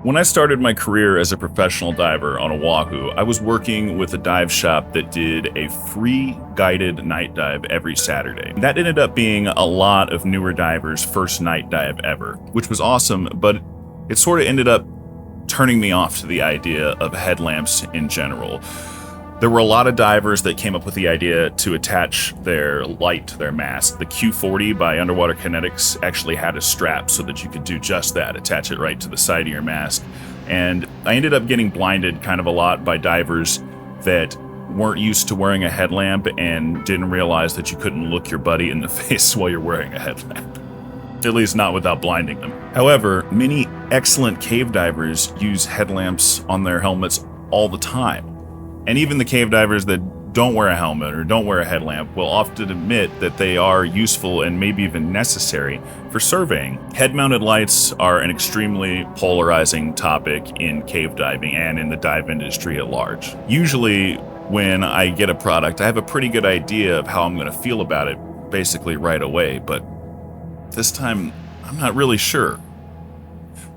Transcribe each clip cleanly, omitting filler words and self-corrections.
When I started my career as a professional diver on Oahu, I was working with a dive shop that did a free guided night dive every Saturday. That ended up being a lot of newer divers' first night dive ever, which was awesome, but it sort of ended up turning me off to the idea of headlamps in general. There were a lot of divers that came up with the idea to attach their light to their mast. The Q40 by Underwater Kinetics actually had a strap so that you could do just that, attach it right to the side of your mast. And I ended up getting blinded kind of a lot by divers that weren't used to wearing a headlamp and didn't realize that you couldn't look your buddy in the face while you're wearing a headlamp. At least not without blinding them. However, many excellent cave divers use headlamps on their helmets all the time. And even the cave divers that don't wear a helmet or don't wear a headlamp will often admit that they are useful and maybe even necessary for surveying. Head-mounted lights are an extremely polarizing topic in cave diving and in the dive industry at large. Usually, when I get a product, I have a pretty good idea of how I'm going to feel about it basically right away, but this time, I'm not really sure.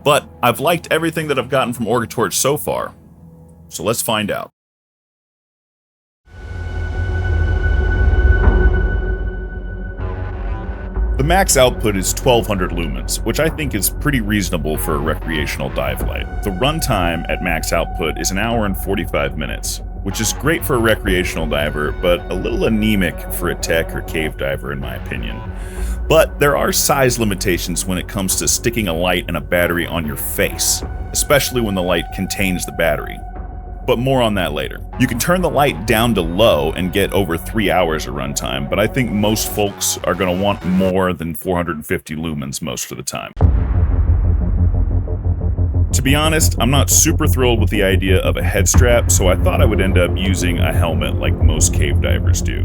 But I've liked everything that I've gotten from OrcaTorch so far, so let's find out. The max output is 1200 lumens, which I think is pretty reasonable for a recreational dive light. The runtime at max output is 1 hour and 45 minutes, which is great for a recreational diver, but a little anemic for a tech or cave diver in my opinion. But there are size limitations when it comes to sticking a light and a battery on your face, especially when the light contains the battery. But more on that later. You can turn the light down to low and get over 3 hours of runtime, but I think most folks are going to want more than 450 lumens most of the time. To be honest, I'm not super thrilled with the idea of a head strap, so I thought I would end up using a helmet like most cave divers do.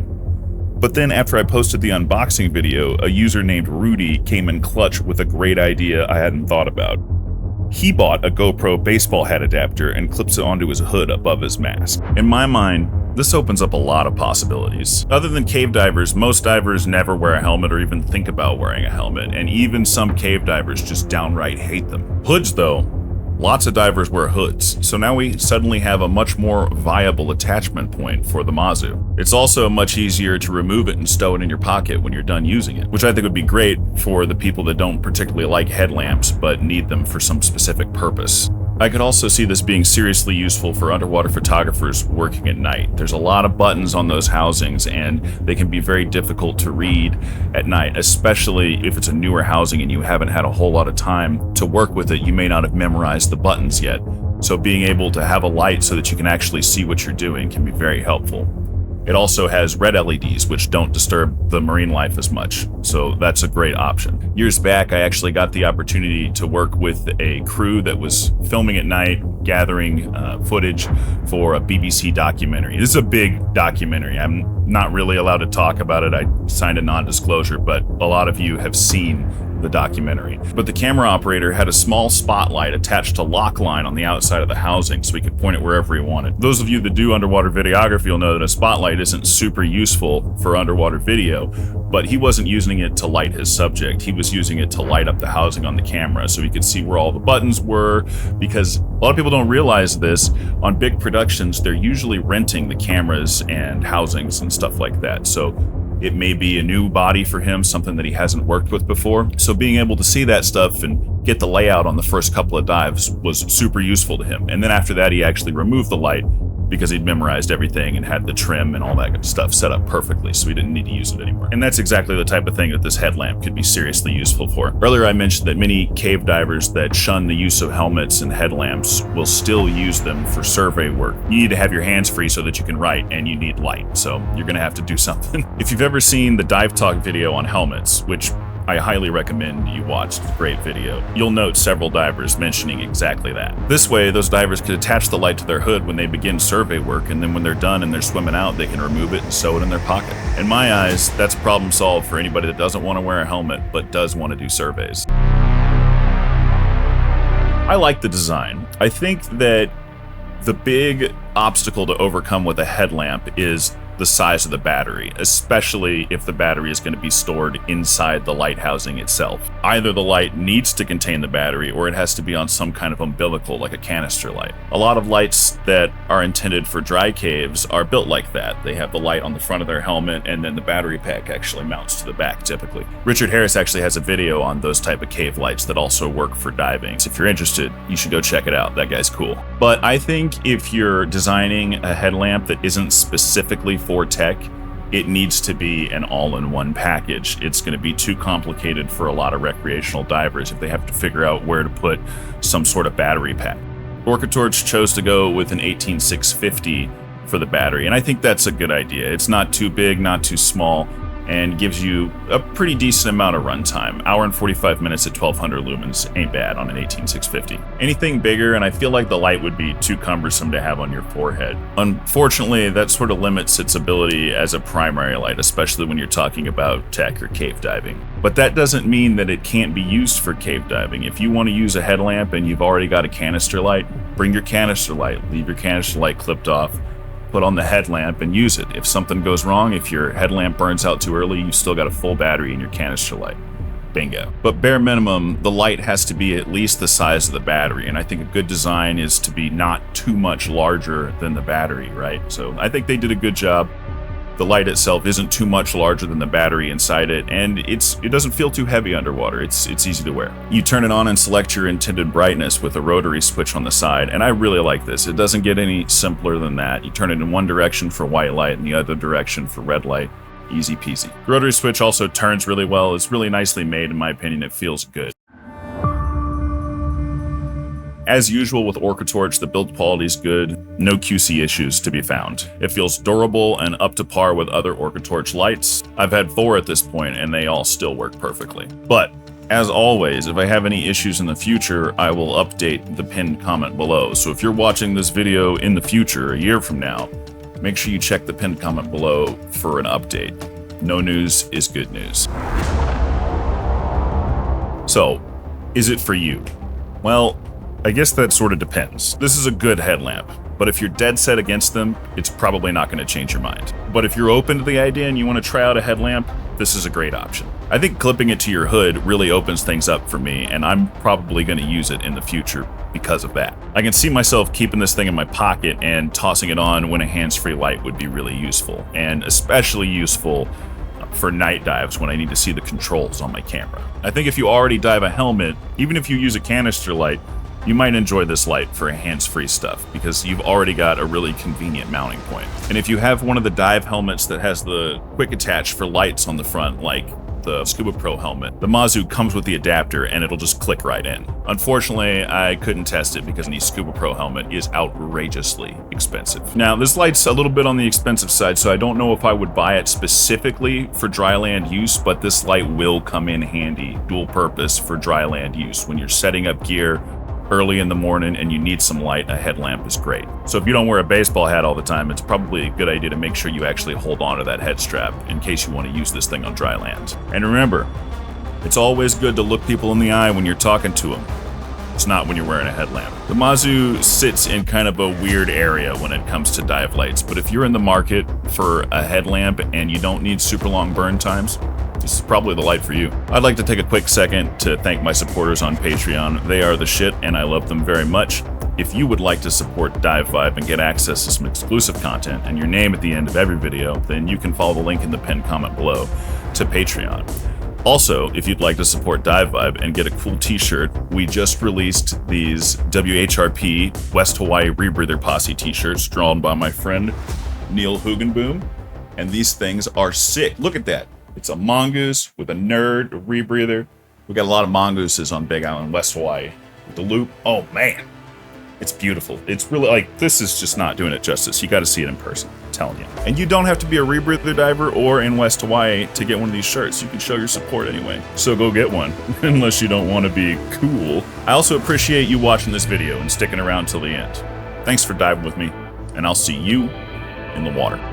But then after I posted the unboxing video, a user named Rudy came in clutch with a great idea I hadn't thought about. He bought a GoPro baseball hat adapter and clips it onto his hood above his mask. In my mind, this opens up a lot of possibilities. Other than cave divers, most divers never wear a helmet or even think about wearing a helmet, and even some cave divers just downright hate them. Hoods though, lots of divers wear hoods, so now we suddenly have a much more viable attachment point for the Mazu. It's also much easier to remove it and stow it in your pocket when you're done using it, which I think would be great for the people that don't particularly like headlamps but need them for some specific purpose. I could also see this being seriously useful for underwater photographers working at night. There's a lot of buttons on those housings and they can be very difficult to read at night, especially if it's a newer housing and you haven't had a whole lot of time to work with it. You may not have memorized the buttons yet. So being able to have a light so that you can actually see what you're doing can be very helpful. It also has red LEDs, which don't disturb the marine life as much, so that's a great option. Years back, I actually got the opportunity to work with a crew that was filming at night, gathering footage for a BBC documentary. This is a big documentary. I'm not really allowed to talk about it. I signed a non-disclosure, but a lot of you have seen the documentary. But the camera operator had a small spotlight attached to lock line on the outside of the housing so he could point it wherever he wanted. Those of you that do underwater videography will know that a spotlight isn't super useful for underwater video, but he wasn't using it to light his subject. He was using it to light up the housing on the camera so he could see where all the buttons were, because a lot of people don't realize this. On big productions, they're usually renting the cameras and housings and stuff like that. So it may be a new body for him, something that he hasn't worked with before. So being able to see that stuff and get the layout on the first couple of dives was super useful to him. And then after that, he actually removed the light because he'd memorized everything and had the trim and all that good stuff set up perfectly, so he didn't need to use it anymore. And that's exactly the type of thing that this headlamp could be seriously useful for. Earlier I mentioned that many cave divers that shun the use of helmets and headlamps will still use them for survey work. You need to have your hands free so that you can write, and you need light, so you're gonna have to do something. If you've ever seen the Dive Talk video on helmets, which I highly recommend you watch, it's a great video, you'll note several divers mentioning exactly that. This way, those divers could attach the light to their hood when they begin survey work, and then when they're done and they're swimming out, they can remove it and sew it in their pocket. In my eyes, that's problem solved for anybody that doesn't want to wear a helmet but does want to do surveys. I like the design. I think that the big obstacle to overcome with a headlamp is the size of the battery, especially if the battery is going to be stored inside the light housing itself. Either the light needs to contain the battery or it has to be on some kind of umbilical like a canister light. A lot of lights that are intended for dry caves are built like that. They have the light on the front of their helmet and then the battery pack actually mounts to the back typically. Richard Harris actually has a video on those type of cave lights that also work for diving. So if you're interested, you should go check it out. That guy's cool. But I think if you're designing a headlamp that isn't specifically for tech, it needs to be an all-in-one package. It's going to be too complicated for a lot of recreational divers if they have to figure out where to put some sort of battery pack. OrcaTorch chose to go with an 18650 for the battery, and I think that's a good idea. It's not too big, not too small, and gives you a pretty decent amount of runtime. Hour and 45 minutes at 1200 lumens ain't bad on an 18650. Anything bigger, and I feel like the light would be too cumbersome to have on your forehead. Unfortunately, that sort of limits its ability as a primary light, especially when you're talking about tech or cave diving. But that doesn't mean that it can't be used for cave diving. If you want to use a headlamp and you've already got a canister light, bring your canister light, leave your canister light clipped off, put on the headlamp and use it. If something goes wrong, if your headlamp burns out too early, you've still got a full battery in your canister light. Bingo. But bare minimum, the light has to be at least the size of the battery, and I think a good design is to be not too much larger than the battery, right? So I think they did a good job. The light itself isn't too much larger than the battery inside it, and it doesn't feel too heavy underwater. It's easy to wear. You turn it on and select your intended brightness with a rotary switch on the side, and I really like this. It doesn't get any simpler than that. You turn it in one direction for white light and the other direction for red light. Easy peasy. The rotary switch also turns really well. It's really nicely made, in my opinion. It feels good. As usual with OrcaTorch, the build quality is good, no QC issues to be found. It feels durable and up to par with other OrcaTorch lights. I've had 4 at this point and they all still work perfectly. But as always, if I have any issues in the future, I will update the pinned comment below. So if you're watching this video in the future, a year from now, make sure you check the pinned comment below for an update. No news is good news. So, is it for you? Well, I guess that sort of depends. This is a good headlamp, but if you're dead set against them, it's probably not going to change your mind. But if you're open to the idea and you want to try out a headlamp, this is a great option. I think clipping it to your hood really opens things up for me, and I'm probably going to use it in the future because of that. I can see myself keeping this thing in my pocket and tossing it on when a hands-free light would be really useful, and especially useful for night dives when I need to see the controls on my camera. I think if you already dive a helmet, even if you use a canister light, you might enjoy this light for hands-free stuff because you've already got a really convenient mounting point. And if you have one of the dive helmets that has the quick attach for lights on the front, like the Scuba Pro helmet, the Mazu comes with the adapter and it'll just click right in. Unfortunately, I couldn't test it because the Scuba Pro helmet is outrageously expensive. Now, this light's a little bit on the expensive side, so I don't know if I would buy it specifically for dry land use, but this light will come in handy, dual purpose for dry land use. When you're setting up gear early in the morning and you need some light, a headlamp is great. So if you don't wear a baseball hat all the time, it's probably a good idea to make sure you actually hold on to that head strap in case you want to use this thing on dry land. And remember, it's always good to look people in the eye when you're talking to them. It's not when you're wearing a headlamp. The Mazu sits in kind of a weird area when it comes to dive lights, but if you're in the market for a headlamp and you don't need super long burn times, this is probably the light for you. I'd like to take a quick second to thank my supporters on Patreon. They are the shit and I love them very much. If you would like to support Dive Vibe and get access to some exclusive content and your name at the end of every video, then you can follow the link in the pinned comment below to Patreon. Also, if you'd like to support Dive Vibe and get a cool t-shirt, we just released these WHRP West Hawaii Rebreather Posse t-shirts drawn by my friend Neil Hugenboom. And these things are sick. Look at that. It's a mongoose with a nerd, a rebreather. We got a lot of mongooses on Big Island, West Hawaii. With the loop, oh man, it's beautiful. It's really like, this is just not doing it justice. You got to see it in person, I'm telling you. And you don't have to be a rebreather diver or in West Hawaii to get one of these shirts. You can show your support anyway. So go get one, unless you don't want to be cool. I also appreciate you watching this video and sticking around till the end. Thanks for diving with me, and I'll see you in the water.